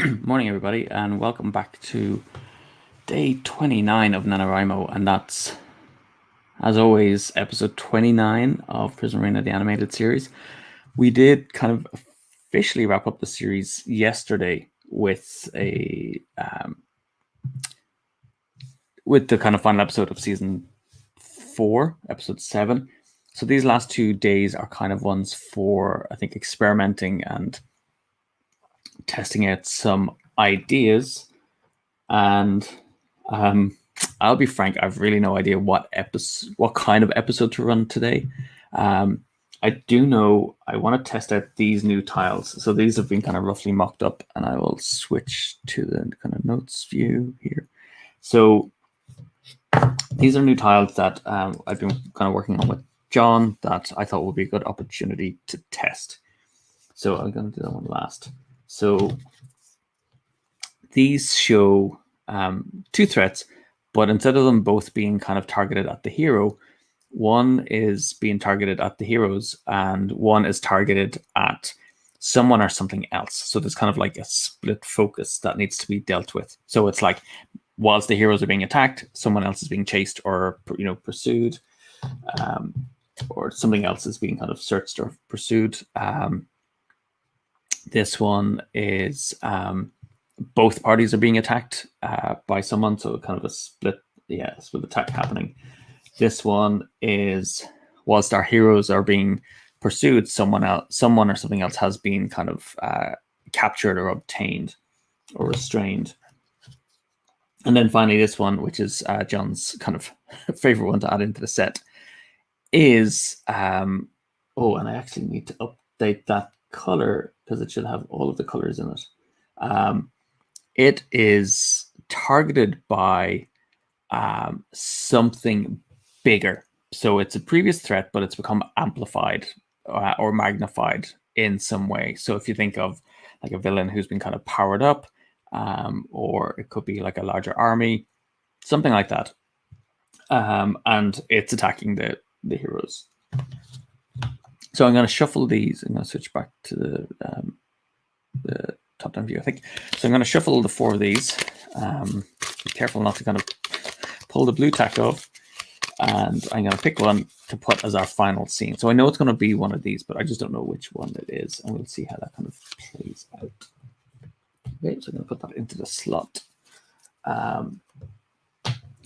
Morning, everybody, and welcome back to day 29 of NaNoWriMo, and that's, as always, episode 29 of Prisma Arena, the animated series. We did kind of officially wrap up the series yesterday with with the kind of final episode of season 4, episode 7. So these last 2 days are kind of ones for, I think, experimenting and testing out some ideas. And I'll be frank, I've really no idea what kind of episode to run today. I do know I want to test out these new tiles. So these have been kind of roughly mocked up, and I will switch to the kind of notes view here. So these are new tiles that I've been kind of working on with John that I thought would be a good opportunity to test. So I'm going to do that one last. So these show 2 threats, but instead of them both being kind of targeted at the hero, one is being targeted at the heroes and one is targeted at someone or something else. So there's kind of like a split focus that needs to be dealt with. So it's like, whilst the heroes are being attacked, someone else is being chased or pursued, or something else is being kind of searched or pursued. This one is both parties are being attacked by someone, so kind of a split attack happening. This one is, whilst our heroes are being pursued, someone or something else has been kind of captured or obtained or restrained. And then finally, this one, which is John's kind of favorite one to add into the set, is and I actually need to update that color because it should have all of the colors in it. It is targeted by something bigger. So it's a previous threat, but it's become amplified or magnified in some way. So if you think of like a villain who's been kind of powered up, or it could be like a larger army, something like that. And it's attacking the heroes. So I'm going to shuffle these. I'm going to switch back to the top-down view, I think. So I'm going to shuffle the 4 of these. Be careful not to kind of pull the blue tack off. And I'm going to pick one to put as our final scene. So I know it's going to be one of these, but I just don't know which one it is. And we'll see how that kind of plays out. Okay, so I'm going to put that into the slot.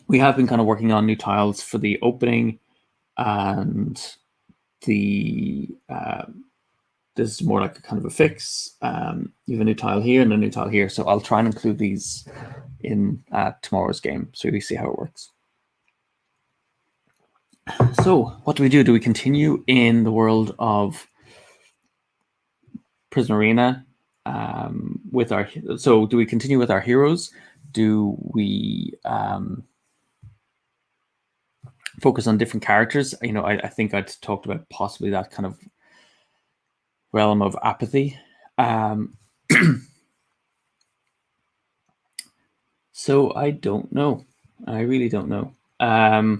We have been kind of working on new tiles for the opening, and the this is more like a kind of a fix. You have a new tile here and a new tile here, so I'll try and include these in tomorrow's game so we see how it works. So what do we do? Do we continue in the world of Prisma Arena with our? So do we continue with our heroes? Do we focus on different characters? I think I'd talked about possibly that kind of Realm of Apathy. So I don't know. I really don't know. I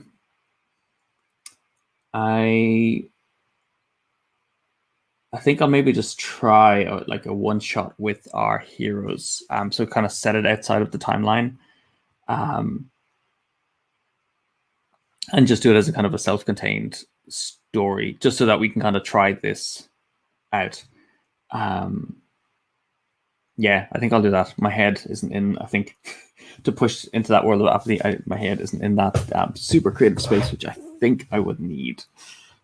think I'll maybe just try like a one shot with our heroes. So kind of set it outside of the timeline. And just do it as a kind of a self-contained story, just so that we can kind of try this out. Yeah, I think I'll do that. My head isn't in, I think, to push into that world of apathy, my head isn't in that super creative space, which I think I would need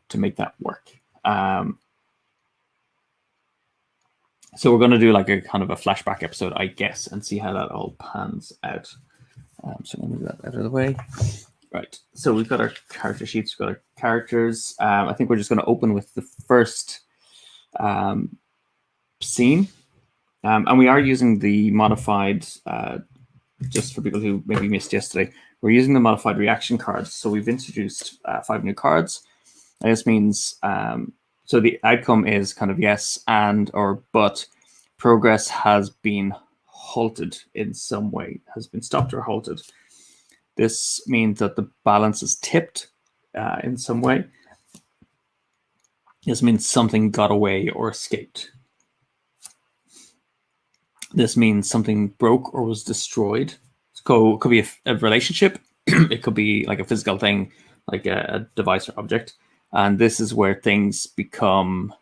to make that work. So we're going to do like a kind of a flashback episode, I guess, and see how that all pans out. So I'm going to move that out of the way. Right, so we've got our character sheets, we've got our characters. I think we're just going to open with the first scene. And we are using the modified, just for people who maybe missed yesterday, we're using the modified reaction cards. So we've introduced 5 new cards. And this means, so the outcome is kind of yes and or but. Progress has been halted in some way, has been stopped or halted. This means that the balance is tipped in some way. This means something got away or escaped. This means something broke or was destroyed. So it could be a relationship. It could be like a physical thing, like a device or object. And this is where things become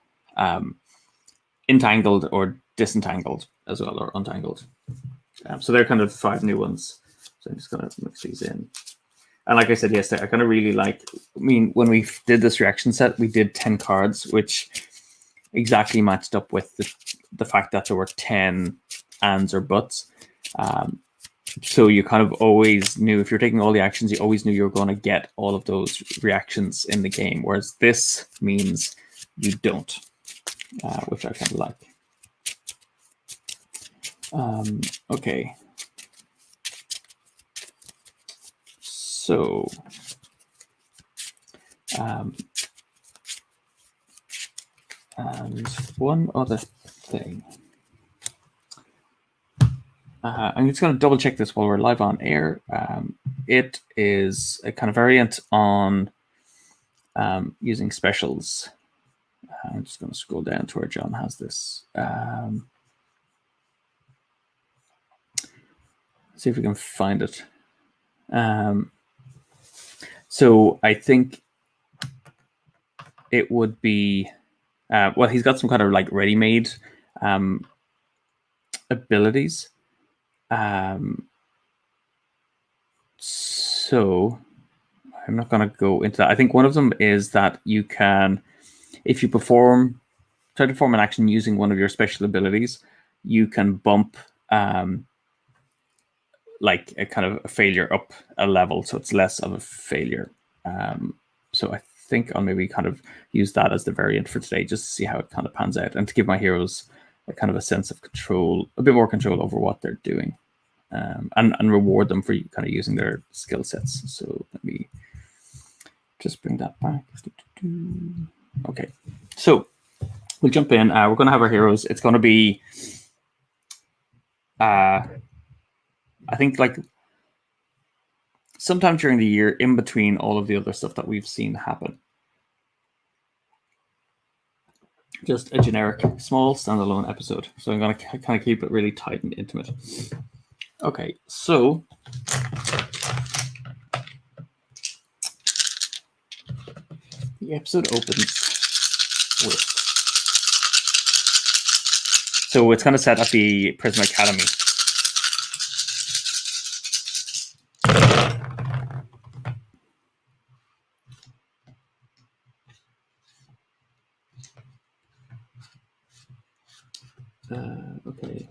entangled or disentangled as well, or untangled. So they're kind of 5 new ones. So I'm just going to mix these in. And like I said yesterday, I kind of really like, I mean, when we did this reaction set, we did 10 cards, which exactly matched up with the fact that there were 10 ands or buts. So you kind of always knew, if you're taking all the actions, you always knew you were going to get all of those reactions in the game. Whereas this means you don't, which I kind of like. Okay. So, and one other thing. I'm just going to double check this while we're live on air. It is a kind of variant on using specials. I'm just going to scroll down to where John has this. See if we can find it. So I think it would be, well, he's got some kind of like ready-made abilities. So I'm not going to go into that. I think one of them is that you can, if you try to perform an action using one of your special abilities, you can bump like a kind of a failure up a level, so it's less of a failure. So I think I'll maybe kind of use that as the variant for today, just to see how it kind of pans out, and to give my heroes a kind of a sense of control, a bit more control over what they're doing, and reward them for kind of using their skill sets. So let me just bring that back. Okay, so we'll jump in. We're going to have our heroes. It's going to be, I think, like sometime during the year, in between all of the other stuff that we've seen happen. Just a generic, small, standalone episode. So I'm going to kind of keep it really tight and intimate. Okay, so the episode opens with, so it's kind of set at the Prisma Academy. Okay.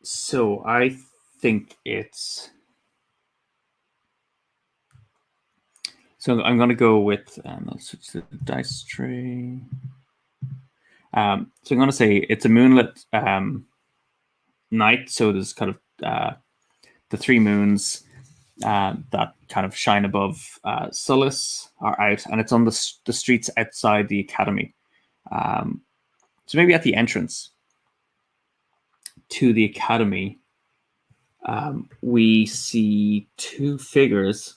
So I think it's, so I'm going to go with, I'll switch to the dice tray. So I'm going to say it's a moonlit night. So there's kind of the 3 moons that kind of shine above Sullus are out, and it's on the streets outside the academy. So maybe at the entrance to the academy, we see 2 figures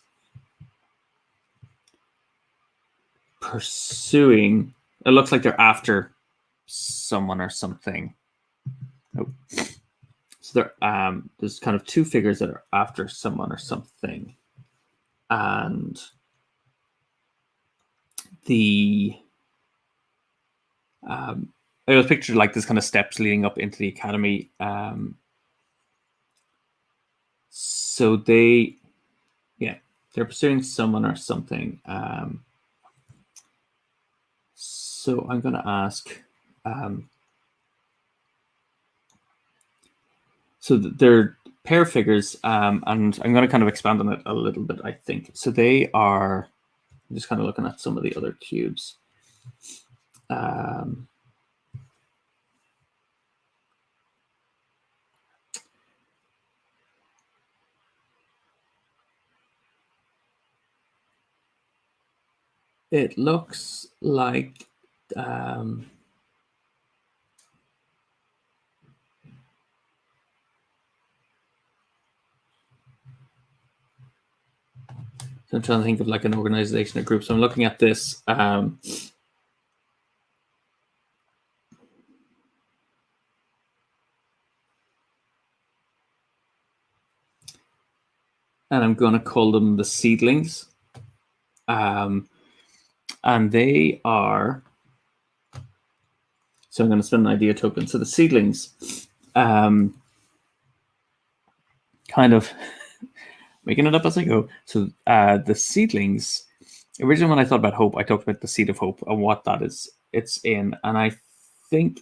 pursuing. It looks like they're after someone or something. Oh. So there's kind of 2 figures that are after someone or something, and the it was pictured like this kind of steps leading up into the academy. So they're pursuing someone or something. So I'm going to ask. So they're pair figures, and I'm going to kind of expand on it a little bit, I think. So they are, I'm just kind of looking at some of the other cubes. It looks like I'm trying to think of like an organization or group. So I'm looking at this. And I'm going to call them the Seedlings. And they are. So I'm going to spend an idea token. So the Seedlings, kind of making it up as I go. So the Seedlings, originally when I thought about hope, I talked about the seed of hope and what that is. It's in, and I think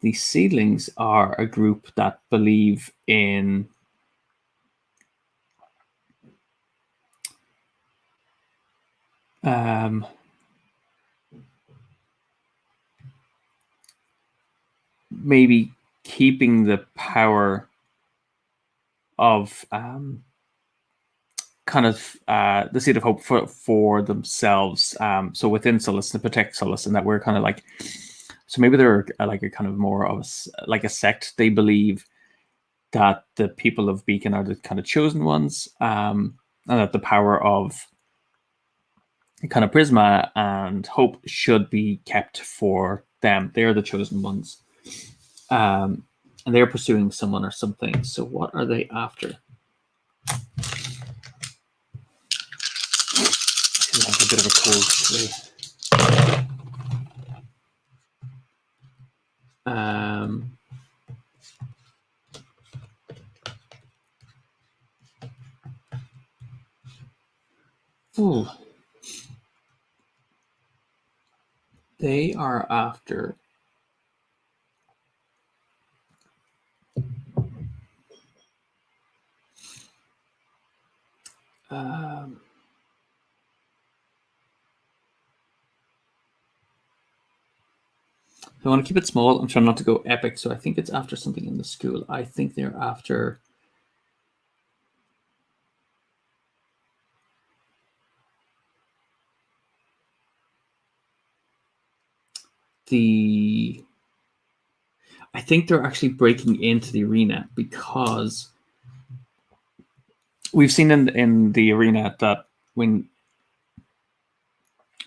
the Seedlings are a group that believe in maybe keeping the power of kind of the seed of hope for themselves. So within Solus to protect Solus, and that we're kind of like, so maybe they're like a kind of more of like a sect. They believe that the people of Beacon are the kind of chosen ones, and that the power of kind of Prisma and Hope should be kept for them. They're the chosen ones. And they're pursuing someone or something. So what are they after? I have a bit of a cold today. Ooh. They are after I want to keep it small. I'm trying not to go epic, so I think it's after something in the school. I think they're after I think they're actually breaking into the arena because we've seen in the arena that when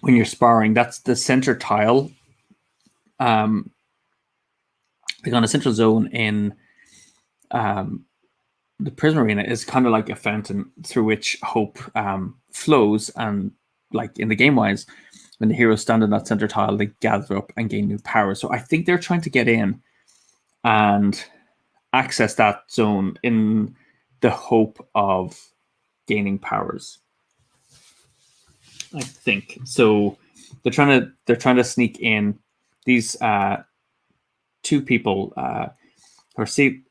you're sparring, that's the center tile. Like on a central zone in the Prisma Arena is kind of like a fountain through which hope flows, and like in the game wise, when the heroes stand in that center tile, they gather up and gain new power. So I think they're trying to get in and access that zone in the hope of gaining powers. I think so. They're trying to sneak in. These two people who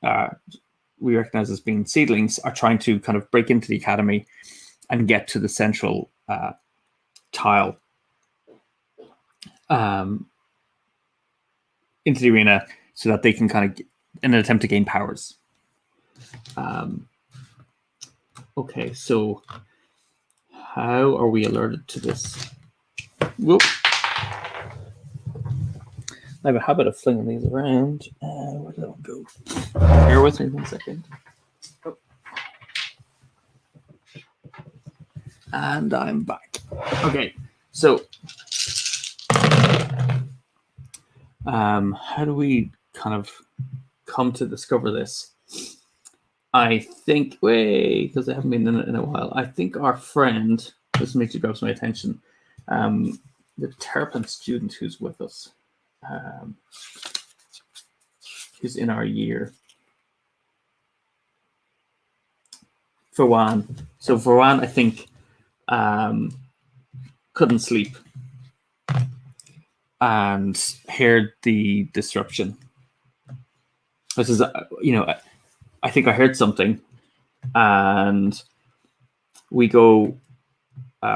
are we recognize as being seedlings are trying to kind of break into the academy and get to the central tile into the arena so that they can kind of in an attempt to gain powers. Okay, so how are we alerted to this? Whoop. I have a habit of flinging these around. Where did that one go? Bear with me 1 second. Oh. And I'm back. Okay, so how do we kind of come to discover this? I think, because I haven't been in a while, I think our friend, this makes you grab my attention, the Terrapin student who's with us, who's in our year, Verwan. So Verwan, I think, couldn't sleep and heard the disruption. This is, I think I heard something, and we go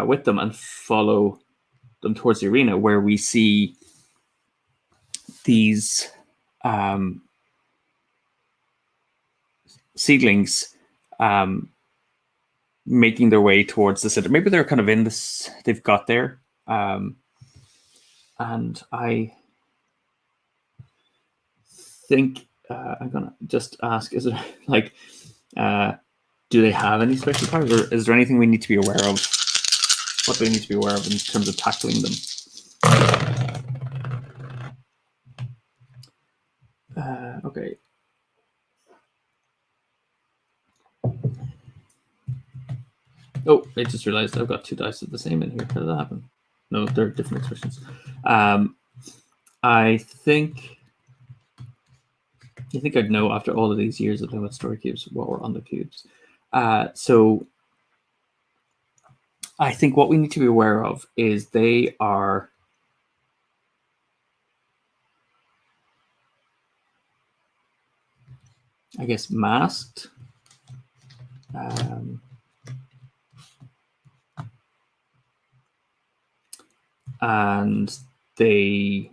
with them and follow them towards the arena where we see these seedlings making their way towards the center. Maybe they're kind of in this, they've got there. And I think I'm going to just ask, is it like, do they have any special powers, or is there anything we need to be aware of? What do we need to be aware of in terms of tackling them? Okay. Oh, I just realized I've got 2 dice of the same in here. How did that happen? No, they're different expressions. I think I'd know after all of these years of playing with story cubes what were on the cubes. So I think what we need to be aware of is they are I guess masked. And they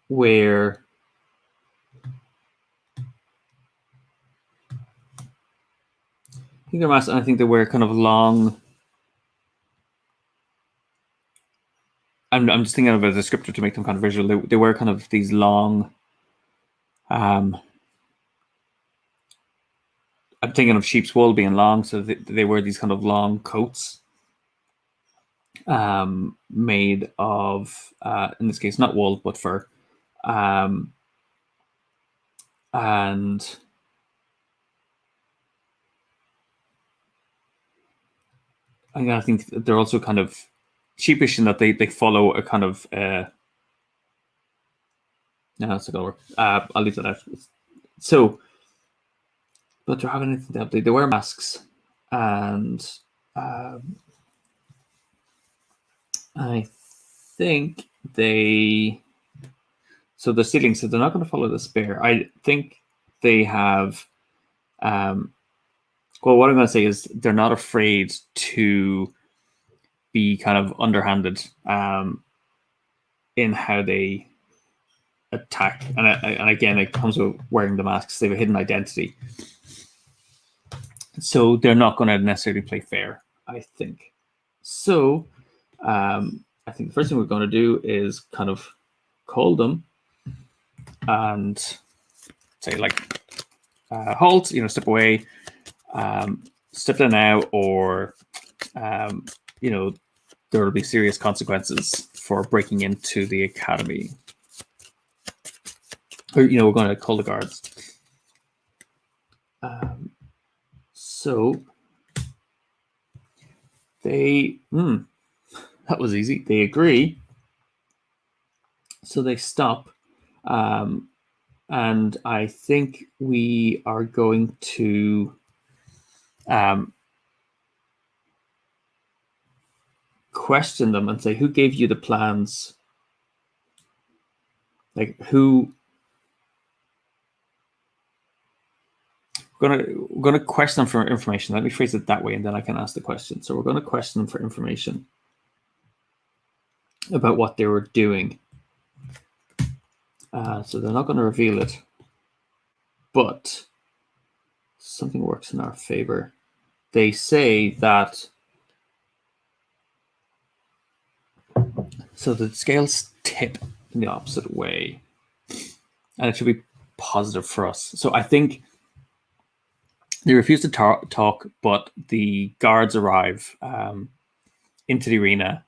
wear I think they're masked, and I think they wear kind of long. I'm just thinking of a descriptor to make them kind of visual. They wear kind of these long. I'm thinking of sheep's wool being long, so they wear these kind of long coats, made of, in this case, not wool but fur, and I think they're also kind of sheepish in that they follow a kind of. No, that's not gonna work. I'll leave that out. So, but they're having anything to help. They wear masks, and I think they. So the ceiling, so they're not going to follow the spear. I think they have. Well, what I'm going to say is they're not afraid to be kind of underhanded in how they attack, and again, it comes with wearing the masks. They have a hidden identity, so they're not going to necessarily play fair, I think. So, I think the first thing we're going to do is kind of call them and say like, halt, step away, step down now, or there will be serious consequences for breaking into the academy. Or, we're going to call the guards. So they, that was easy. They agree. So they stop. And I think we are going to question them and say, who gave you the plans? Like, who? We're going to question them for information. Let me phrase it that way, and then I can ask the question. So we're going to question them for information about what they were doing. So they're not going to reveal it, but something works in our favor. They say that, so the scales tip in the opposite way, and it should be positive for us. So I think they refuse to talk, but the guards arrive into the arena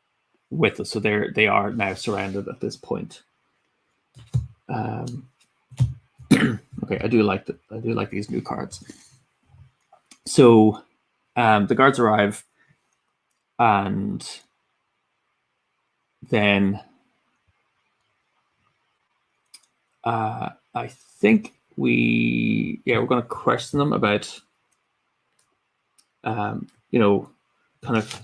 with us. So they are now surrounded at this point. Okay, I do like these new cards. So the guards arrive, and then I think we're going to question them about kind of,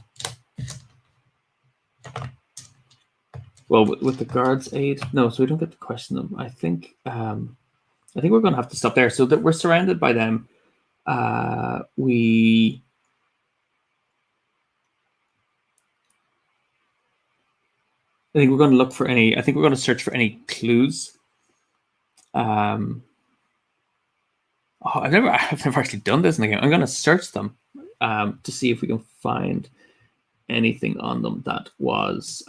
well, with the guards' aid. No, so we don't get to question them. I think we're going to have to stop there. So that we're surrounded by them. I think we're going to look for any. I think we're going to search for any clues. I've never actually done this in the game. I'm going to search them to see if we can find anything on them that was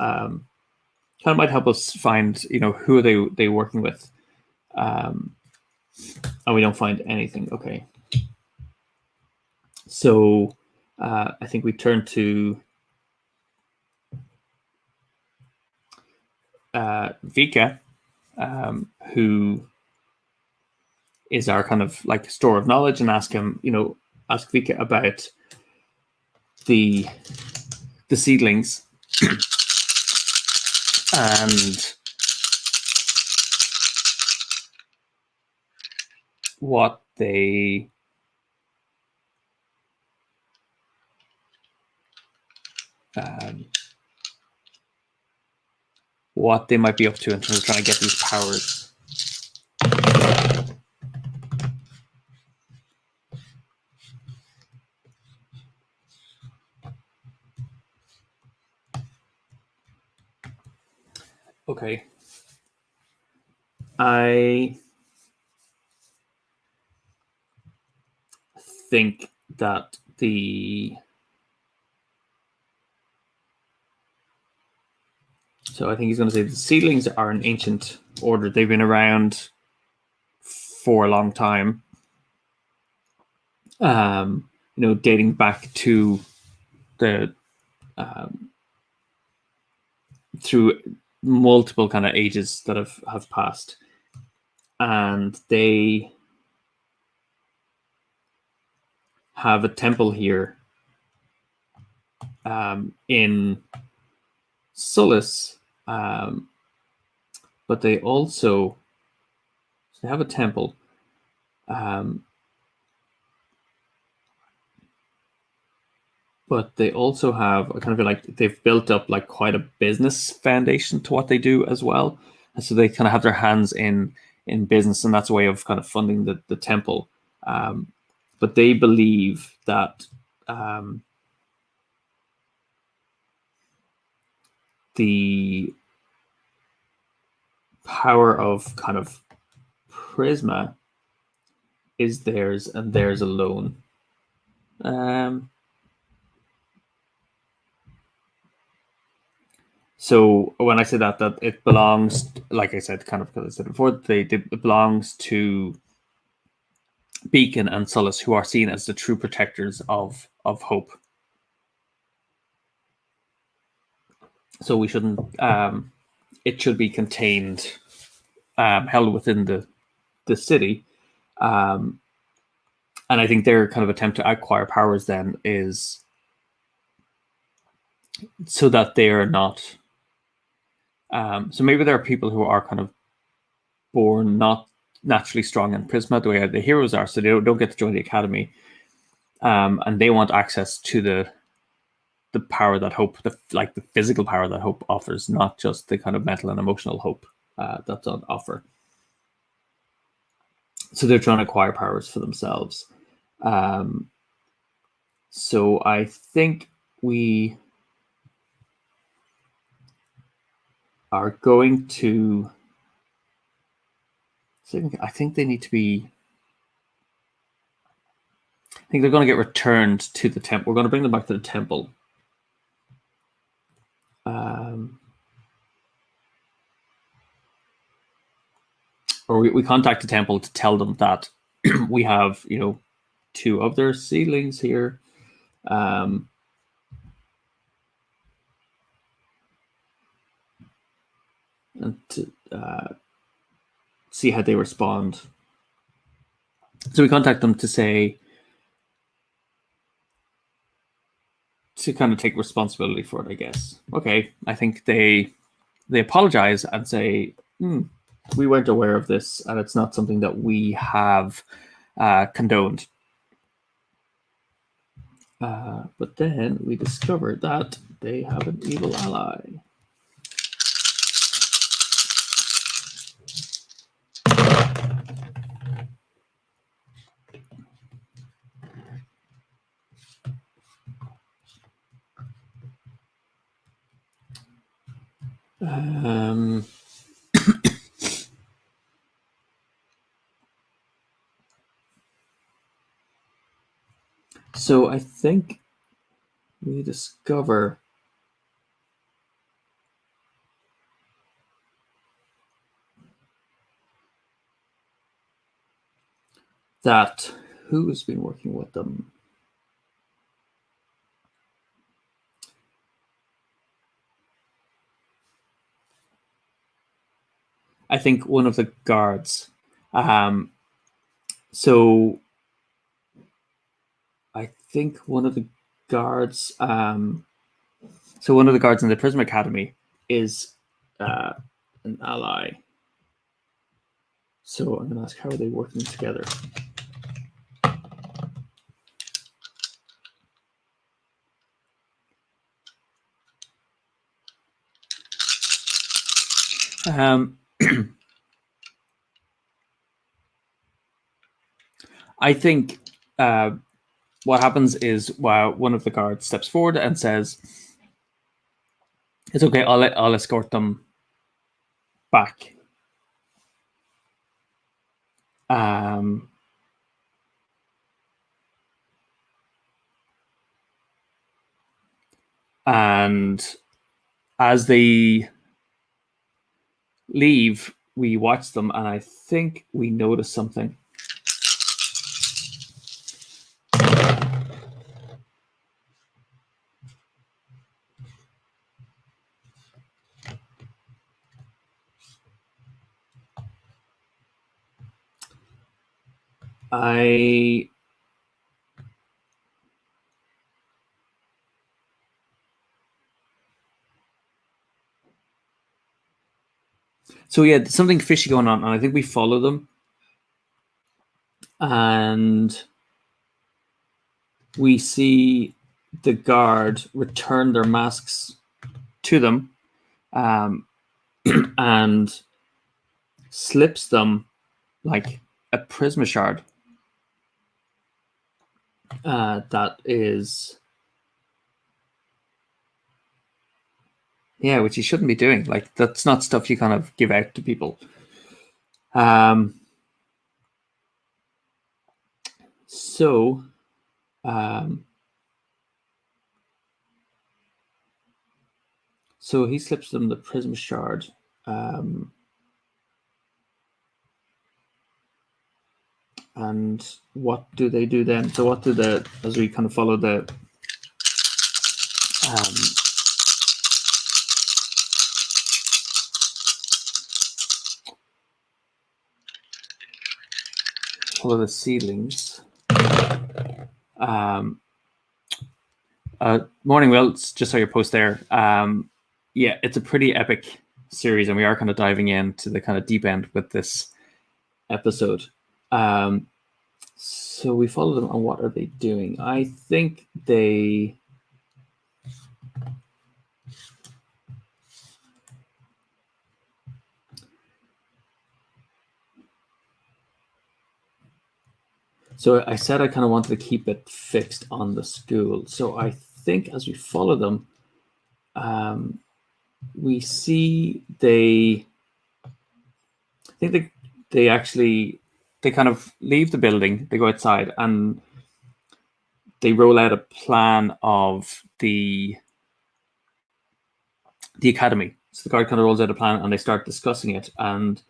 kind of might help us find, who are they working with. And we don't find anything. Okay. So I think we turn to Vika, who is our kind of like store of knowledge, and ask Vika about the seedlings and what they might be up to in terms of trying to get these powers. Okay. I think that so I think he's going to say the seedlings are an ancient order. They've been around for a long time. Dating back to the through multiple kind of ages that have passed, and they have a temple here in Sulis, but they also have a temple. But they also have a kind of like they've built up like quite a business foundation to what they do as well, and so they kind of have their hands in business, and that's a way of kind of funding the temple. But they believe that the power of kind of Prisma is theirs and theirs alone. So when I say that it belongs, like I said, kind of because I said before, it belongs to Beacon and Sulis, who are seen as the true protectors of hope. So we shouldn't. It should be contained, held within the city, and I think their kind of attempt to acquire powers then is so that they are not. So maybe there are people who are kind of born not naturally strong in Prisma the way the heroes are, so they don't get to join the academy, and they want access to the power that hope, the physical power that hope offers, not just the kind of mental and emotional hope that's on offer. So they're trying to acquire powers for themselves. So I think we are going to. I think they need to be. I think they're going to get returned to the temple. We're going to bring them back to the temple. Or we contact the temple to tell them that we have, two of their seedlings here. And to see how they respond. So we contact them to say, to kind of take responsibility for it, I guess. Okay, I think they apologize and say, we weren't aware of this, and it's not something that we have condoned. But then we discover that they have an evil ally. So I think we discover that who has been working with them? I think one of the guards. So I think one of the guards. So one of the guards in the Prisma Academy is an ally. So I'm going to ask, how are they working together? I think what happens is one of the guards steps forward and says, "It's okay. I'll escort them back." And as they leave, we watch them, and I think we notice something. So yeah, something fishy going on, and I think we follow them, and we see the guard return their masks to them, and slips them like a Prisma shard. That is, yeah, which you shouldn't be doing. Like, that's not stuff you kind of give out to people. So he slips them the Prisma shard. And what do they do then? So what do as we kind of follow the seedlings. Morning, Will. Just saw your post there. Yeah, it's a pretty epic series, and we are kind of diving into the kind of deep end with this episode. So we follow them, and what are they doing? I think they... So I said I kind of wanted to keep it fixed on the school. So I think as we follow them, we see they kind of leave the building, they go outside, and they roll out a plan of the academy. So the guard kind of rolls out a plan, and they start discussing it, and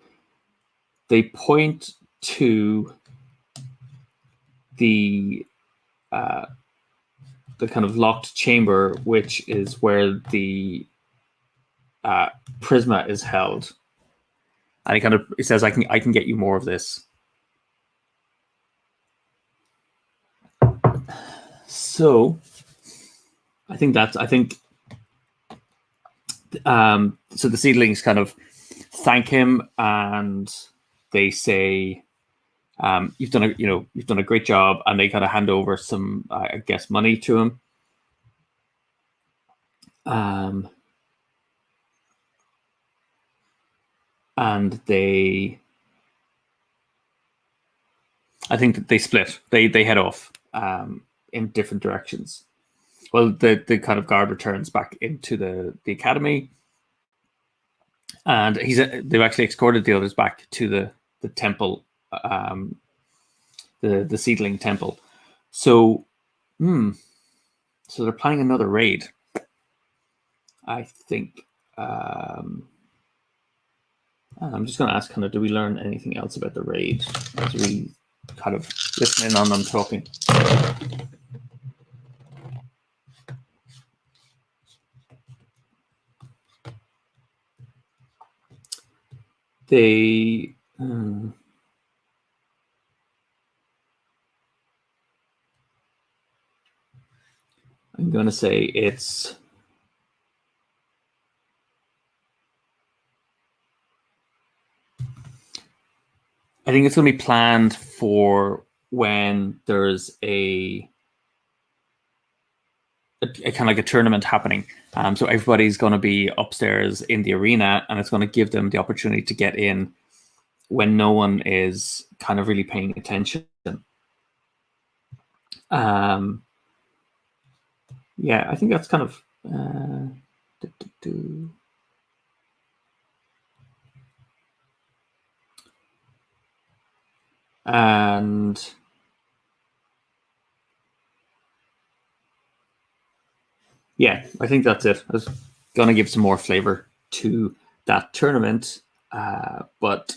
they point to the kind of locked chamber, which is where the Prisma is held. And he says, I can get you more of this. So I think so the seedlings kind of thank him, and they say, you've done a great job, and they kind of hand over some, I guess, money to him. And I think that they split. They head off in different directions. Well, the kind of guard returns back into the academy, and they've actually escorted the others back to the temple, the seedling temple. So, so they're planning another raid, I think. I'm just going to ask, kind of, do we learn anything else about the raid as we kind of listening on them talking. They I'm going to say it's I think it's going to be planned for when there's a kind of like a tournament happening. So everybody's going to be upstairs in the arena, and it's going to give them the opportunity to get in when no one is kind of really paying attention. Yeah, I think that's kind of and yeah, I think that's it. I was going to give some more flavor to that tournament, but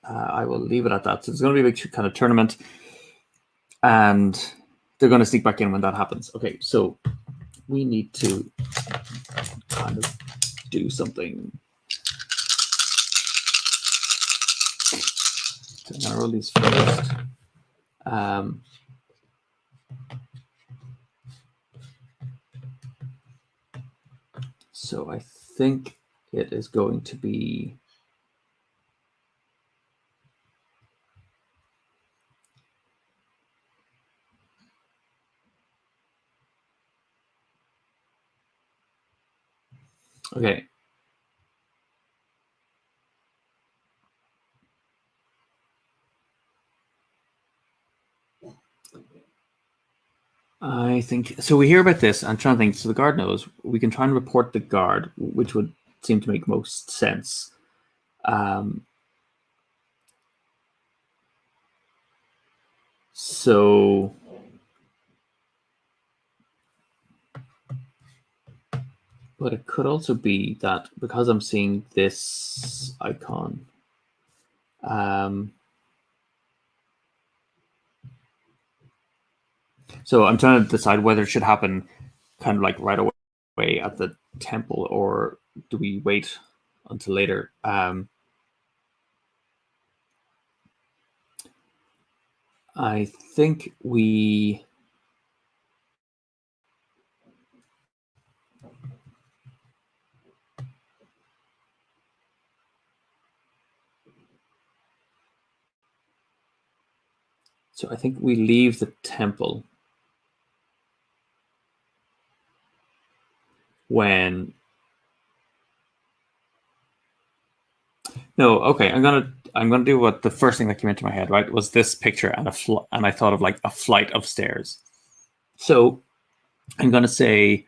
I will leave it at that. So it's going to be a big kind of tournament, and they're going to sneak back in when that happens. Okay, so we need to kind of do something. So I'm going to roll these first. So I think it is going to be okay. I think so. We hear about this. I'm trying to think. So the guard knows. We can try and report the guard, which would seem to make most sense. So but it could also be that because I'm seeing this icon, so I'm trying to decide whether it should happen kind of like right away at the temple, or do we wait until later? I think we leave the temple when no, okay, I'm gonna do what the first thing that came into my head, right, was this picture and and I thought of like a flight of stairs. So I'm gonna say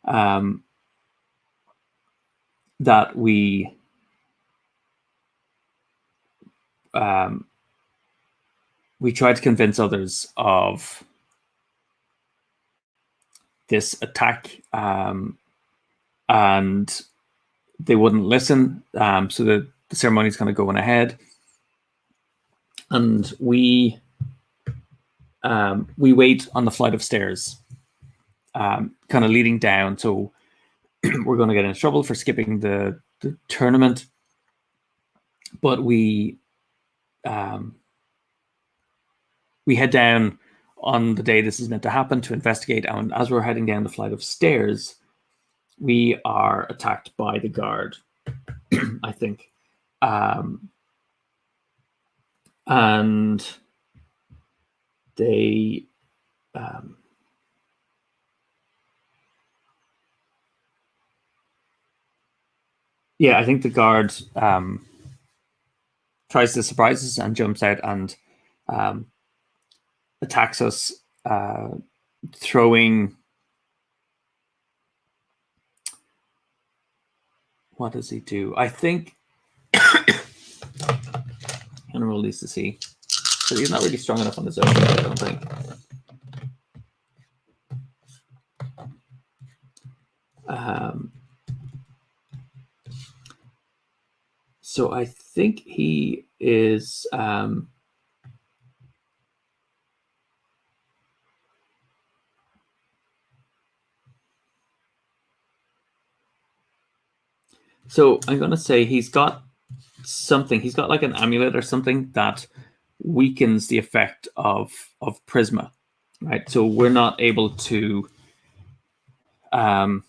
that we try to convince others of this attack, and they wouldn't listen. So the ceremony is kind of going ahead, and we wait on the flight of stairs, kind of leading down. So we're going to get in trouble for skipping the tournament, but we head down on the day this is meant to happen to investigate. And as we're heading down the flight of stairs, we are attacked by the guard, I think. And they yeah, I think the guard tries to surprise us and jumps out and attacks us, throwing. What does he do? I think I'm gonna roll these to see. So he's not really strong enough on his own, I don't think. So I think he is So I'm going to say he's got something. He's got like an amulet or something that weakens the effect of Prisma, right? So we're not able to. So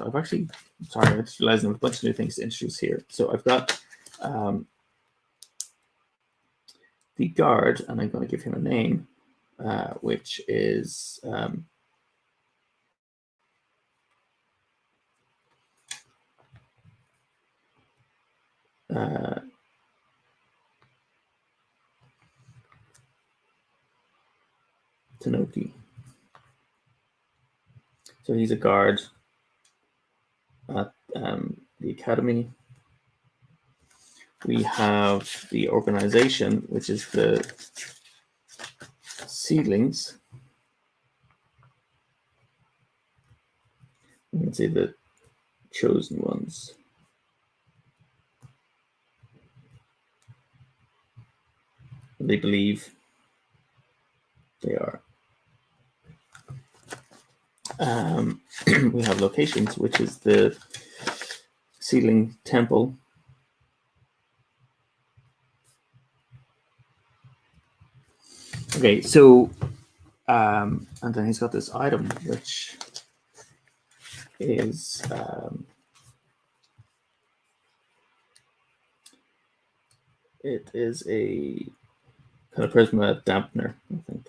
I've actually, sorry, I just realized there's a bunch of new things to introduce here. So I've got the guard, and I'm going to give him a name, which is Tanoki. So he's a guard at the academy. We have the organization, which is the seedlings. You can see the chosen ones. They believe they are. We have locations, which is the seedling temple. Okay, so and then he's got this item, which is it is a kind of Prisma dampener, I think.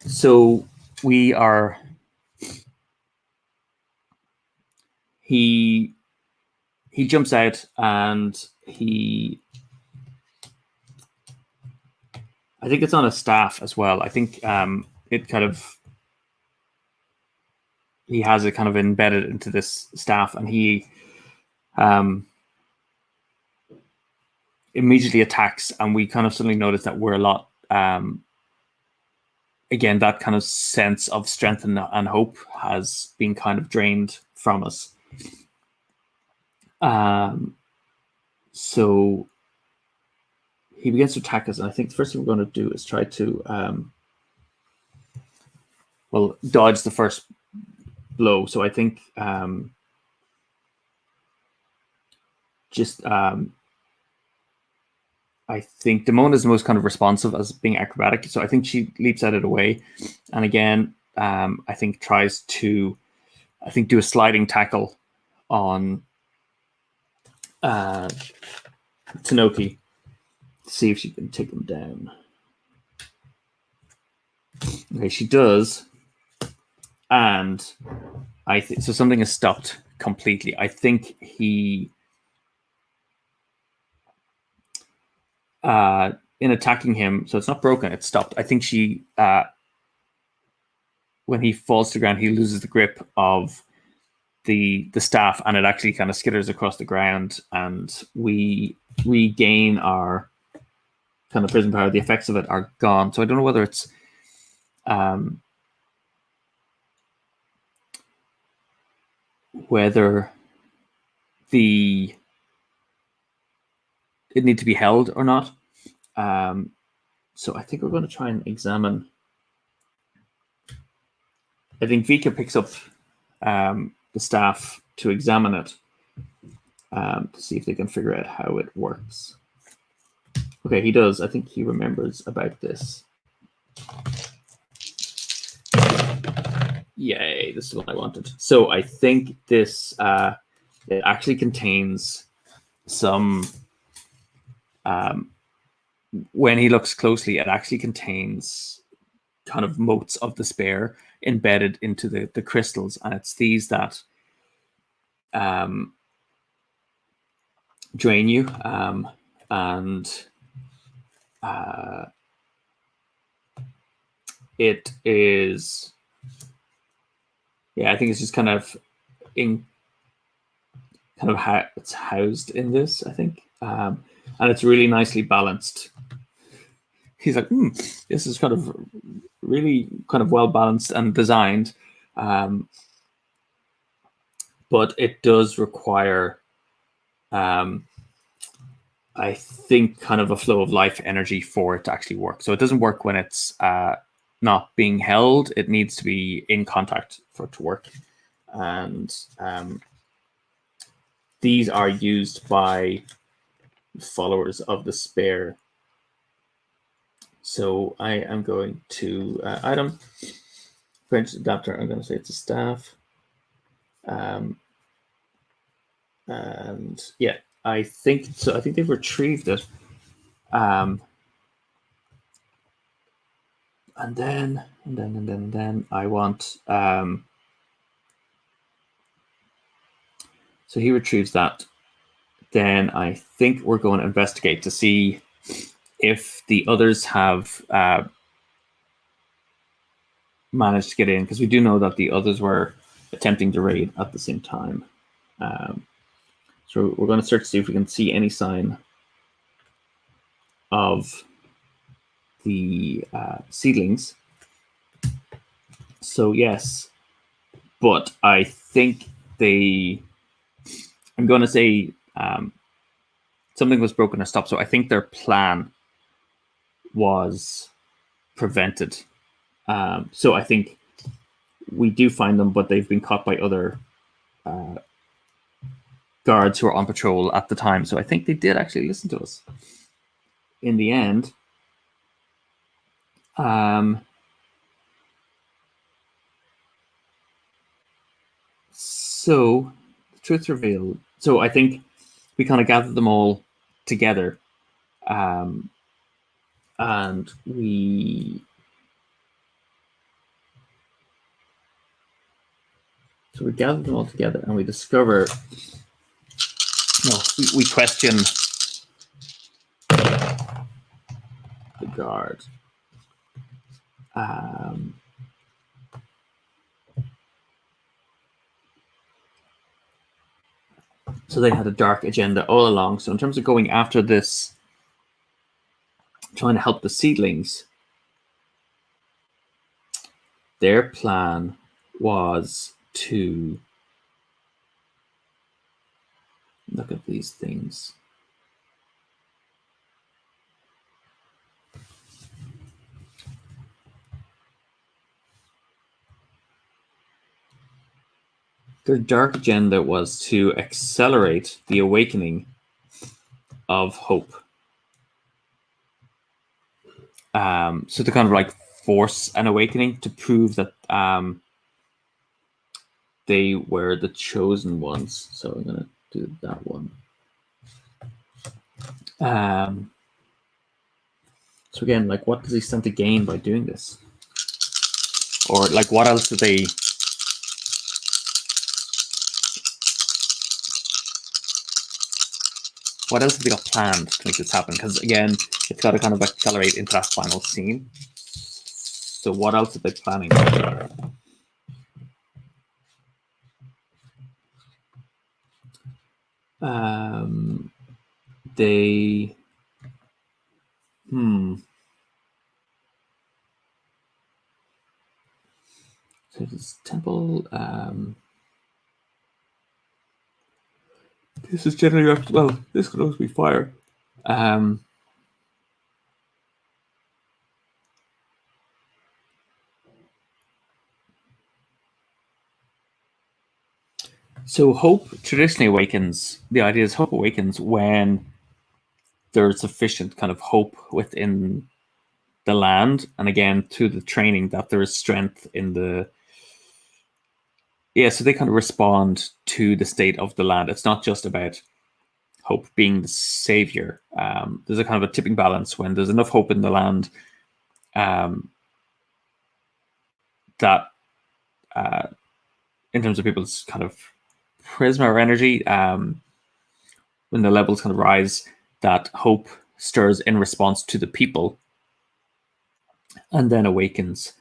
So we are. He jumps out and I think it's on a staff as well. I think it kind of, he has it kind of embedded into this staff, and he immediately attacks, and we kind of suddenly notice that we're a lot, again, that kind of sense of strength and hope has been kind of drained from us. So he begins to attack us, and I think the first thing we're going to do is try to, dodge the first blow. So I think I think Damona is the most kind of responsive as being acrobatic. So I think she leaps out of the way. And again, I think tries to, do a sliding tackle on Tanoki to see if she can take him down. Okay, she does. And I think, so something is stopped completely. I think he, in attacking him, so it's not broken, it's stopped. I think she, when he falls to the ground, he loses the grip of the staff, and it actually kind of skitters across the ground, and we regain our kind of prison power. The effects of it are gone. So I don't know whether it's whether it need to be held or not. So I think we're going to try and examine. I think Vika picks up the staff to examine it, to see if they can figure out how it works. Okay, he does. I think he remembers about this. Yay, this is what I wanted. So I think this, it actually contains some, when he looks closely, it actually contains kind of motes of despair embedded into the crystals, and it's these that drain you, and it is, yeah, I think it's just kind of it's housed in this, I think, and it's really nicely balanced. He's like, this is kind of really kind of well balanced and designed, but it does require, I think, kind of a flow of life energy for it to actually work. So it doesn't work when it's not being held. It needs to be in contact for it to work. and these are used by followers of despair. So I am going to item, French adapter, I'm going to say it's a staff. And yeah, I think so. I think they've retrieved it. And then I want, so he retrieves that. Then I think we're going to investigate to see if the others have managed to get in, because we do know that the others were attempting to raid at the same time. So we're going to search to see if we can see any sign of the seedlings. So yes, but I think I'm going to say something was broken or stopped. So I think their plan was prevented. So I think we do find them, but they've been caught by other guards who are on patrol at the time. So I think they did actually listen to us in the end. So the truth revealed. So I think we kind of gathered them all together, and we gathered them all together, and we discover. No, we question the guard. So they had a dark agenda all along. So in terms of going after this, trying to help the seedlings, their plan was to look at these things. Their dark agenda was to accelerate the awakening of hope. So to kind of like force an awakening to prove that they were the chosen ones. So I'm going to do that one. So again, like, what does he stand to gain by doing this? Or like, what else did they... What else have they got planned to make this happen? Because again, it's got to kind of accelerate into that final scene. So what else are they planning? They... So this temple... this is generally... Well, this could also be fire. So hope traditionally awakens. The idea is hope awakens when there's sufficient kind of hope within the land, and again through the training that there is strength in the... Yeah, so they kind of respond to the state of the land. It's not just about hope being the savior. There's a kind of a tipping balance when there's enough hope in the land that in terms of people's kind of prisma or energy, when the levels kind of rise, that hope stirs in response to the people and then awakens.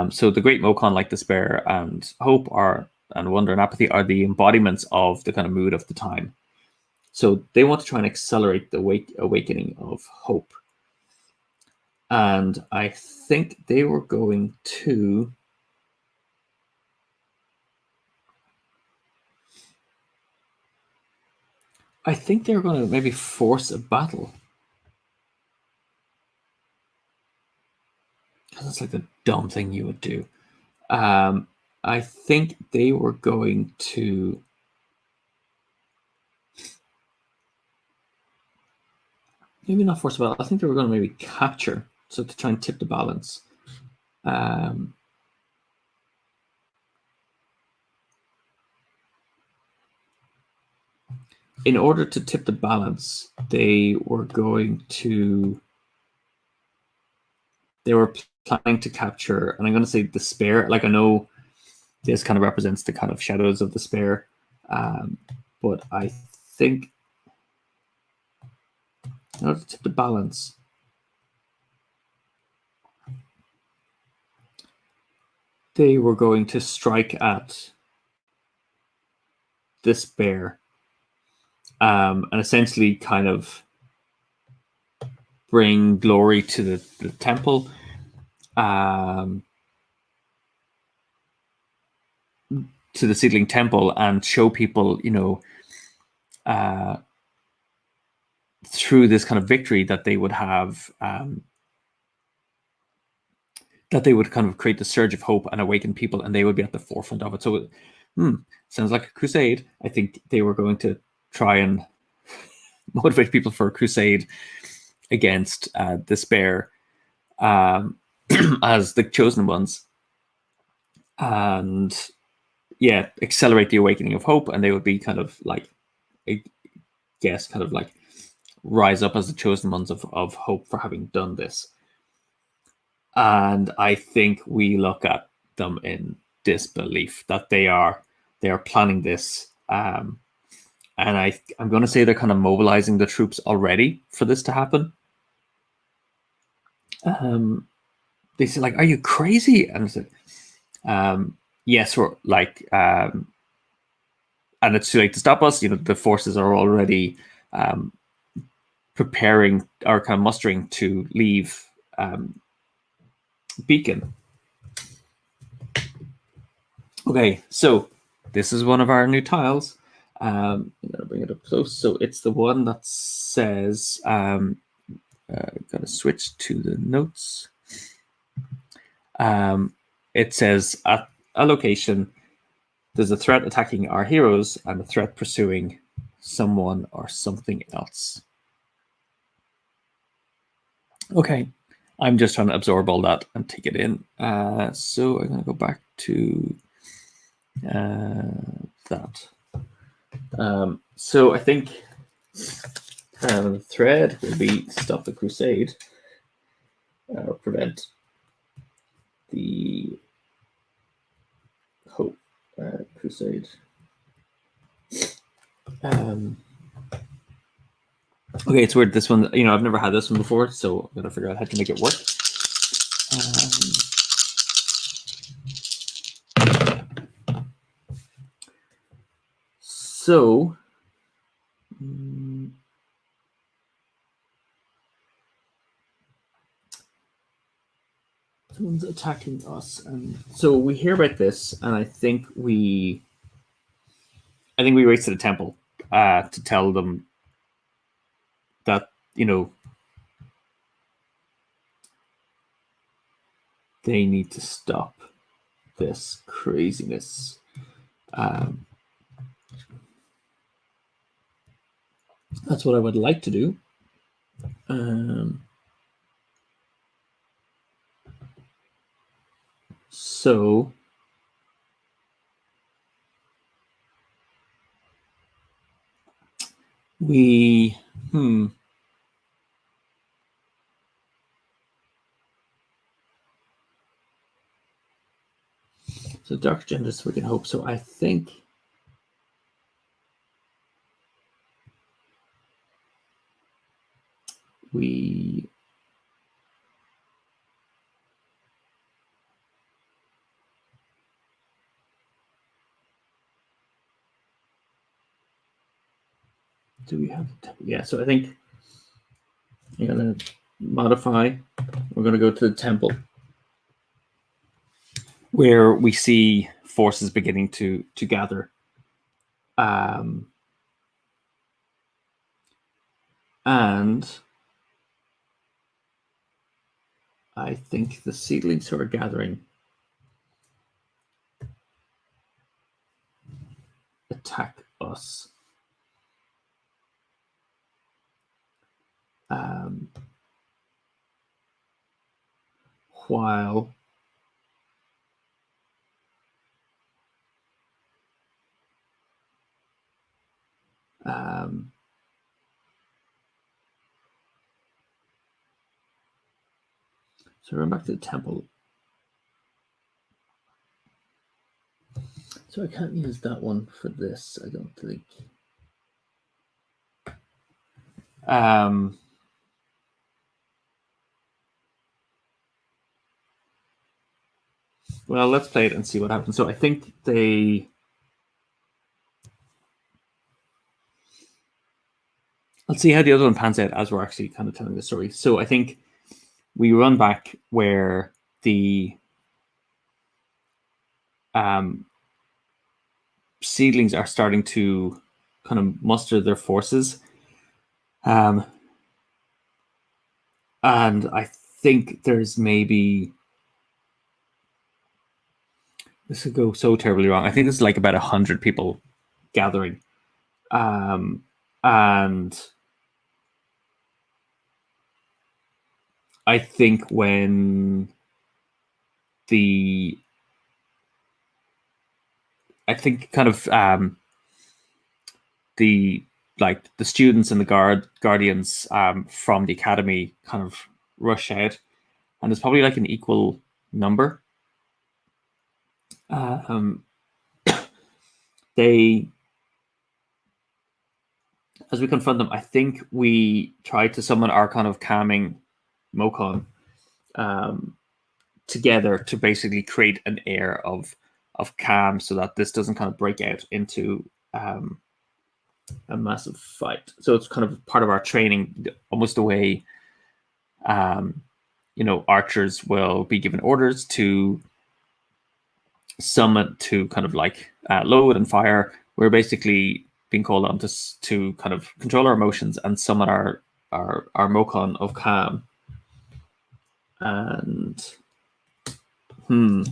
So the great Mokon, like despair and hope, and wonder and apathy, are the embodiments of the kind of mood of the time. So they want to try and accelerate the awakening of hope. And I think they were going to... I think they were going to maybe force a battle. That's like the dumb thing you would do. I think they were going to maybe not force a battle. I think they were going to maybe capture, so to try and tip the balance. In order to tip the balance, they were planning to capture, and I'm going to say despair. Like, I know this kind of represents the kind of shadows of despair, but I think in order to tip the balance, they were going to strike at despair, and essentially kind of bring glory to the temple, to the seedling temple, and show people, through this kind of victory that they would have, that they would kind of create the surge of hope and awaken people, and they would be at the forefront of it. So, sounds like a crusade. I think they were going to try and motivate people for a crusade against despair, as the chosen ones, and accelerate the awakening of hope. And they would be kind of like, I guess, kind of like rise up as the chosen ones of hope for having done this. And I think we look at them in disbelief that they are planning this, and I'm going to say they're kind of mobilizing the troops already for this to happen. They say, like, "Are you crazy?" And I said, "Yes, we're like, and it's too late to stop us. The forces are already preparing, or kind of mustering to leave Beacon." Okay, so this is one of our new tiles. I'm going to bring it up close. So it's the one that says, got to switch to the notes. It says, at a location, there's a threat attacking our heroes and a threat pursuing someone or something else. Okay, I'm just trying to absorb all that and take it in. So I'm going to go back to that. So I think the thread will be stop the crusade, or prevent the hope crusade. Okay, it's weird. This one, I've never had this one before, so I'm gonna figure out how to make it work. So, someone's attacking us, and so we hear about this, and I think we race to the temple to tell them that they need to stop this craziness. That's what I would like to do. So we so dark genders, we can hope. So I think we do we have, so I think I'm going to modify. We're going to go to the temple, where we see forces beginning to gather. And I think the seedlings who are gathering attack us. While so run back to the temple. So I can't use that one for this, I don't think. Well, let's play it and see what happens. So I think let's see how the other one pans out as we're actually kind of telling the story. So I think we run back where the seedlings are starting to kind of muster their forces. And I think there's maybe, this could go so terribly wrong. I think it's like about 100 people gathering. And I think when the students and the guardians from the academy kind of rush out, and there's probably like an equal number. They, as we confront them, I think we try to summon our kind of calming Mokon together to basically create an air of calm so that this doesn't kind of break out into a massive fight. So it's kind of part of our training, almost the way archers will be given orders to summon, to kind of like load and fire. We're basically being called on to kind of control our emotions and summon our Mokon of calm. And I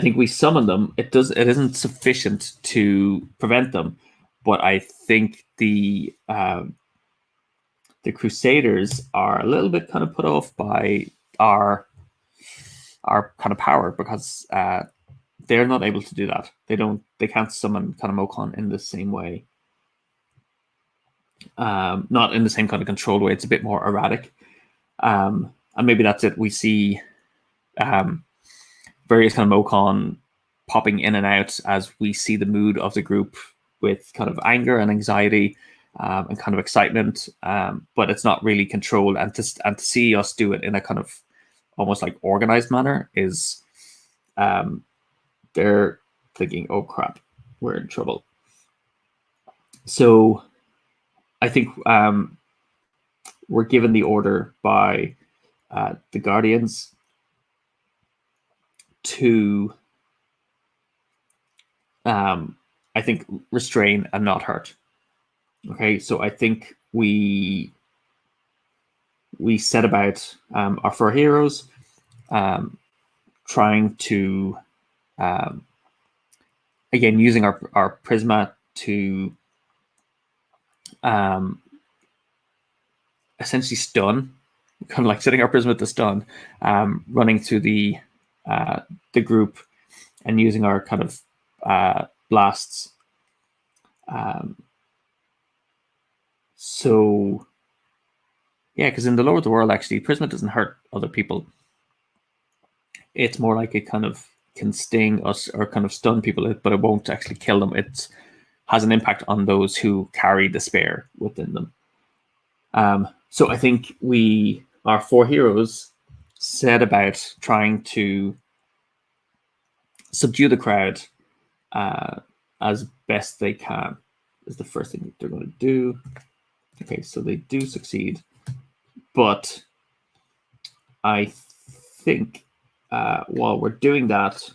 think we summon them. It isn't sufficient to prevent them, but I think the Crusaders are a little bit kind of put off by our kind of power, because they're not able to do that. They can't summon kind of Mokon in the same way. Not in the same kind of controlled way. It's a bit more erratic. And maybe that's it. We see various kind of Mokon popping in and out as we see the mood of the group, with kind of anger and anxiety and kind of excitement, but it's not really controlled. And to see us do it in a kind of almost like organized manner is, they're thinking, oh crap, we're in trouble. So I think we're given the order by the Guardians to, I think, restrain and not hurt. Okay, so I think we set about our four heroes trying to, again, using our Prisma to essentially stun, kind of like setting our Prisma to stun, running through the group and using our kind of blasts. So yeah, because in the Lord of the World, actually, Prisma doesn't hurt other people. It's more like it kind of can sting us or kind of stun people, but it won't actually kill them. It has an impact on those who carry despair within them. So I think our four heroes, set about trying to subdue the crowd as best they can, is the first thing they're going to do. Okay, so they do succeed, but I think while we're doing that,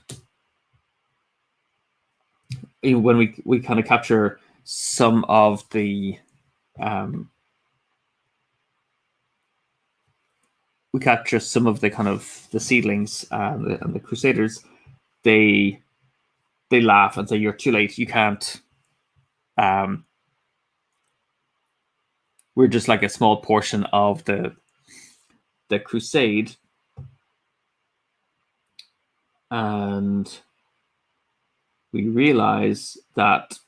when we kind of capture some of the we capture some of the kind of the seedlings and the Crusaders. They laugh and say, "You're too late. You can't. We're just like a small portion of the crusade." And we realize that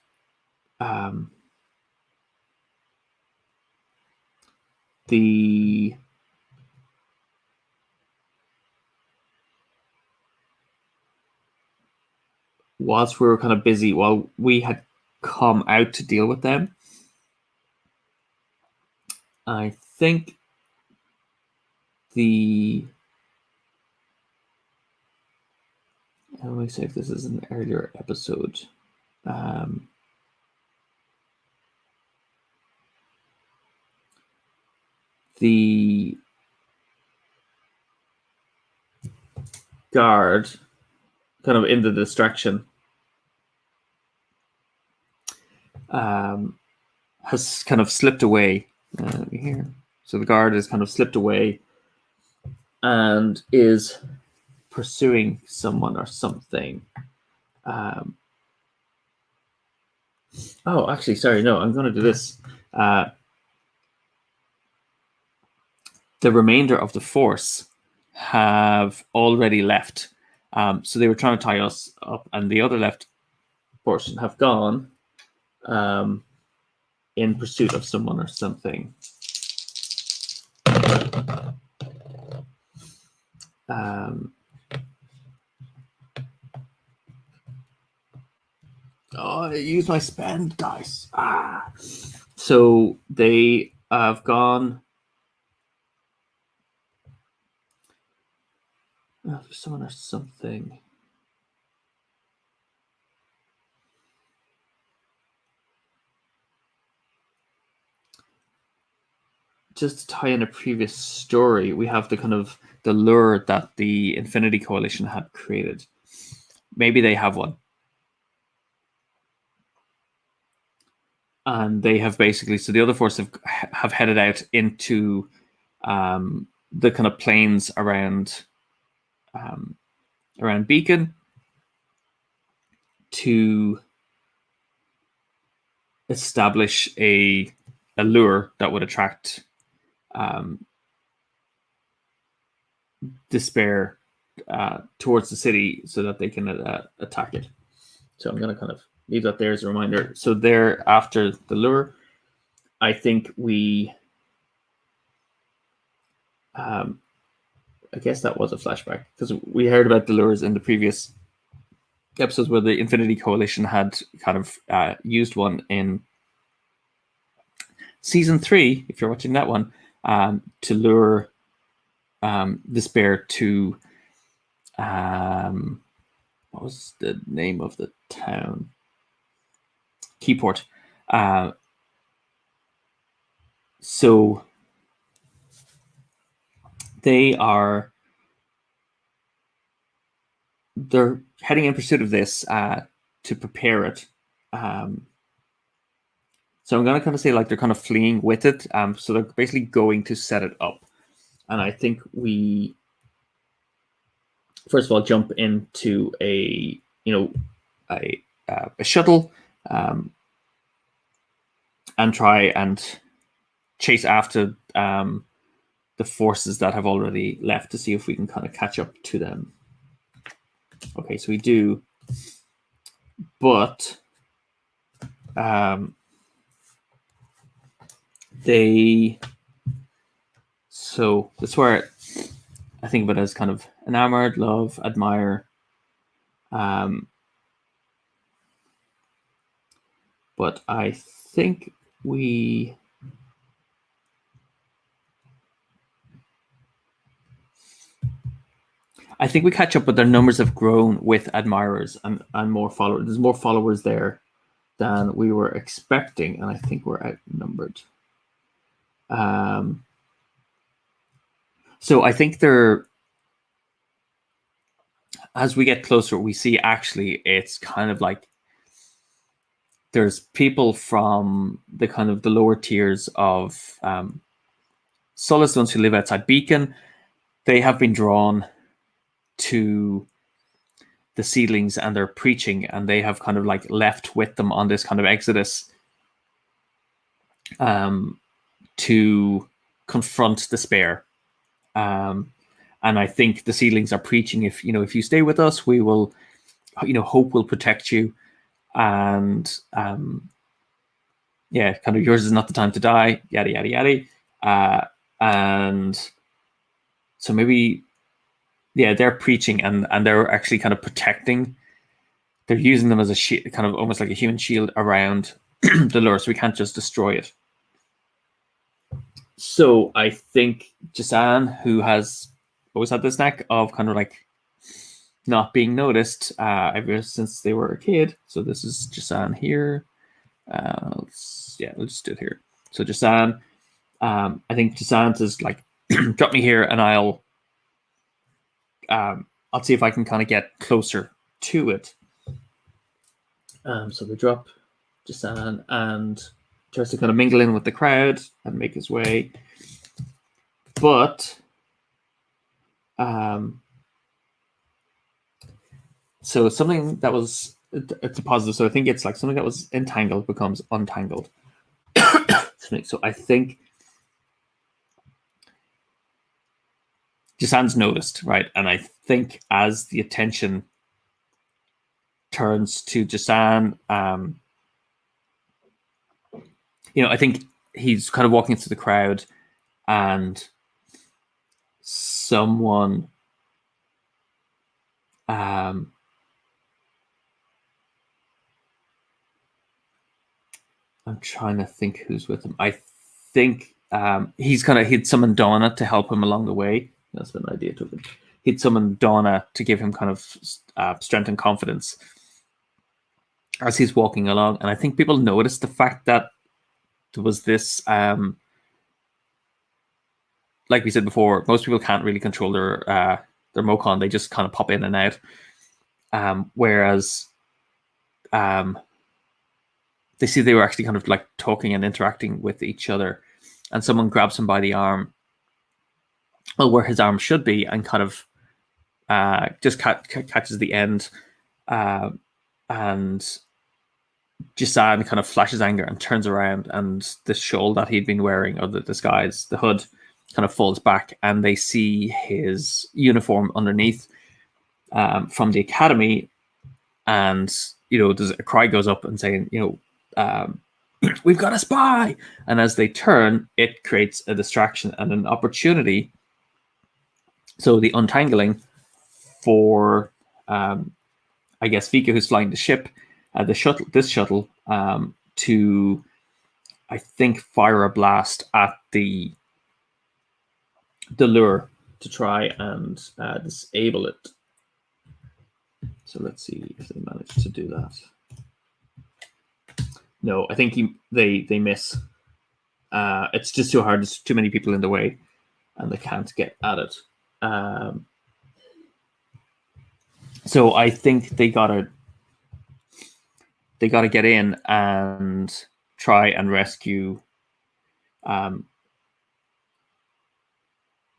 whilst we were kind of busy, while we had come out to deal with them, I think let me say if this is an earlier episode. The guard, kind of in the distraction, has kind of slipped away here. So the guard has kind of slipped away and is pursuing someone or something. Oh, actually, sorry, no, I'm going to do this. The remainder of the force have already left. So they were trying to tie us up, and the other left portion have gone in pursuit of someone or something. Oh, I used my spend dice. So they have gone. Oh, there's someone or something. Just to tie in a previous story, we have the kind of the lure that the Infinity Coalition had created. Maybe they have one. And they have basically, so the other force have headed out into the kind of plains around Beacon to establish a lure that would attract despair towards the city so that they can attack it. So I'm going to kind of leave that there as a reminder. So there, after the lure, I think we I guess that was a flashback, because we heard about the lures in the previous episodes where the Infinity Coalition had kind of used one in season 3, if you're watching that one, to lure despair to what was the name of the town? Keyport. So they're heading in pursuit of this to prepare it. So I'm going to kind of say like they're kind of fleeing with it. So they're basically going to set it up. And I think we, first of all, jump into a shuttle and try and chase after the forces that have already left to see if we can kind of catch up to them. Okay, so we do, but so that's where I think of it as kind of enamored, love, admire. But I think we catch up, but their numbers have grown with admirers and more followers. There's more followers there than we were expecting, and I think we're outnumbered. So I think as we get closer, we see actually it's kind of like there's people from the kind of the lower tiers of Solus, the ones who live outside Beacon, they have been drawn to the seedlings and they're preaching, and they have kind of like left with them on this kind of exodus to confront despair. And I think the seedlings are preaching, if you stay with us, we will, hope will protect you. And yeah, kind of yours is not the time to die, yada, yada, yada. And so maybe, yeah, they're preaching and they're actually kind of protecting. They're using them as a shield, kind of almost like a human shield around the lure, so we can't just destroy it. So I think Jasan, who has always had this knack of kind of like not being noticed ever since they were a kid. So this is Jasan here. Let's just do it here. So Jasan, I think Jasan says like, drop me here, and I'll see if I can kind of get closer to it. So they drop Jasan and tries to kind of mingle in with the crowd and make his way. But so something that was, it's a positive. So I think it's like something that was entangled becomes untangled. So I think Jasan's noticed, right? And I think as the attention turns to Jasan, I think he's kind of walking through the crowd, and someone I'm trying to think who's with him. I think he'd summoned Donna to help him along the way. That's been an idea to him. He'd summoned Donna to give him kind of strength and confidence as he's walking along. And I think people noticed the fact that there was this, like we said before, most people can't really control their Mokon. They just kind of pop in and out. Whereas they see they were actually kind of like talking and interacting with each other, and someone grabs him by the arm, well, where his arm should be, and kind of just catches the end, and Jasan kind of flashes anger and turns around, and the shawl that he'd been wearing, or the disguise, the hood, kind of falls back, and they see his uniform underneath from the academy, and there's a cry goes up and saying, we've got a spy. And as they turn, it creates a distraction and an opportunity. So the untangling for, I guess, Vika, who's flying the ship, this shuttle, to, I think, fire a blast at the lure to try and disable it. So let's see if they manage to do that. No, I think they miss. It's just too hard. There's too many people in the way, and they can't get at it. So I think they gotta get in and try and rescue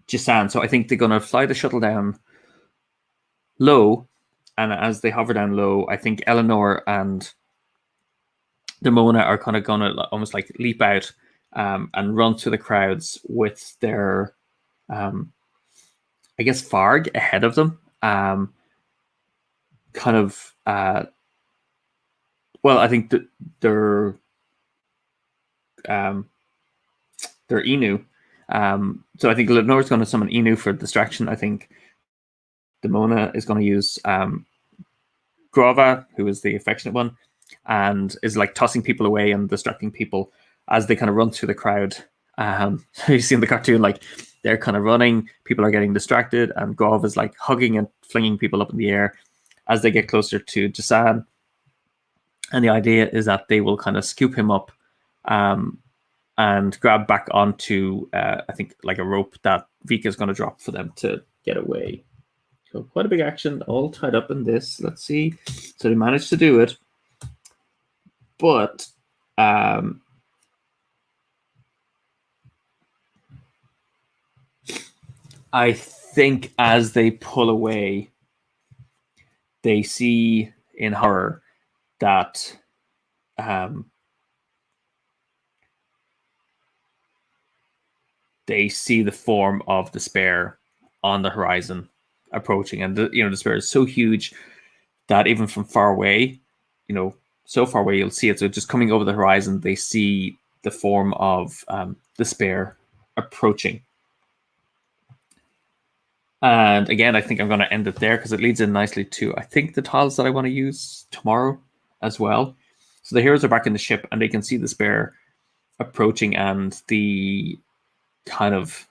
Jasan. So I think they're gonna fly the shuttle down low, and as they hover down low, I think Eleanor and Demona are kind of gonna almost like leap out and run through the crowds with their, I guess, Farg ahead of them. Kind of, well, I think that they're Inu. So I think Lenore's going to summon Inu for distraction. I think Demona is going to use Grava, who is the affectionate one, and is like tossing people away and distracting people as they kind of run through the crowd. So you see in the cartoon, like they're kind of running, people are getting distracted, and Grava is like hugging and flinging people up in the air as they get closer to Jasan. And the idea is that they will kind of scoop him up and grab back onto, I think, like a rope that Vika is going to drop for them to get away. So quite a big action, all tied up in this. Let's see. So they managed to do it. But I think as they pull away, they see in horror that they see the form of despair on the horizon approaching, and despair is so huge that even from far away, so far away you'll see it. So just coming over the horizon, they see the form of despair approaching. And again, I think I'm going to end it there because it leads in nicely to, I think, the tiles that I want to use tomorrow as well. So the heroes are back in the ship and they can see despair approaching and the kind of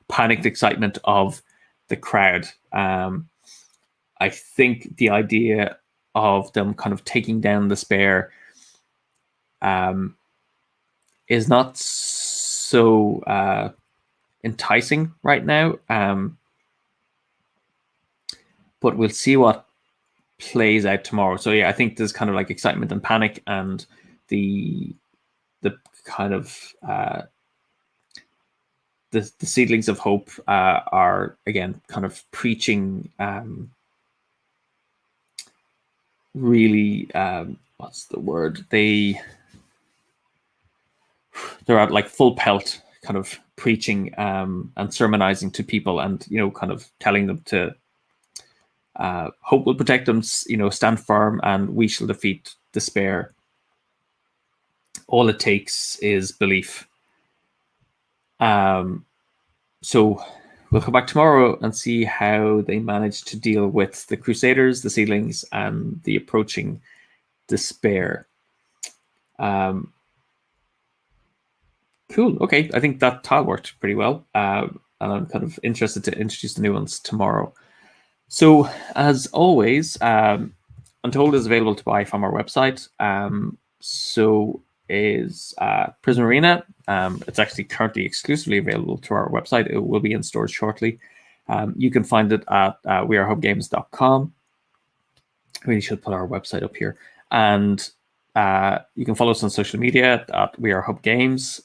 panicked excitement of the crowd. I think the idea of them kind of taking down despair is not so enticing right now. But we'll see what plays out tomorrow. So yeah, I think there's kind of like excitement and panic, and the kind of the seedlings of hope are again kind of preaching really what's the word, they're at like full pelt kind of preaching and sermonizing to people, and kind of telling them to hope will protect them, stand firm, and we shall defeat despair. All it takes is belief. So we'll come back tomorrow and see how they manage to deal with the Crusaders, the seedlings, and the approaching despair. Cool. Okay, I think that tile worked pretty well, and I'm kind of interested to introduce the new ones tomorrow. So, as always, Untold is available to buy from our website. So is Prisma Arena. It's actually currently exclusively available to our website. It will be in stores shortly. You can find it at wearehubgames.com. We should put our website up here. And you can follow us on social media at We Are Hub Games,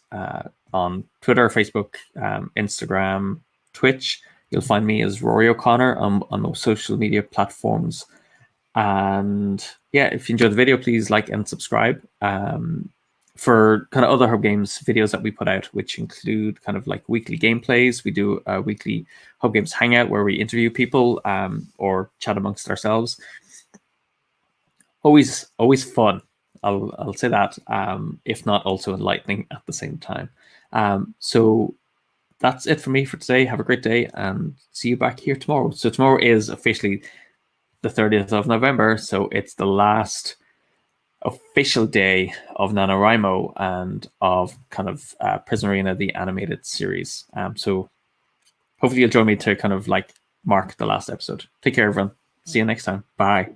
on Twitter, Facebook, Instagram, Twitch. You'll find me as Rory O'Connor on those social media platforms. And yeah, if you enjoyed the video, please like and subscribe for kind of other Hub Games videos that we put out, which include kind of like weekly gameplays. We do a weekly Hub Games hangout where we interview people or chat amongst ourselves. Always fun. I'll say that, if not also enlightening at the same time. So that's it for me for today. Have a great day and see you back here tomorrow. So tomorrow is officially the 30th of November. So it's the last official day of NaNoWriMo and of kind of Prisma Arena, the animated series. So hopefully you'll join me to kind of like mark the last episode. Take care, everyone. See you next time. Bye.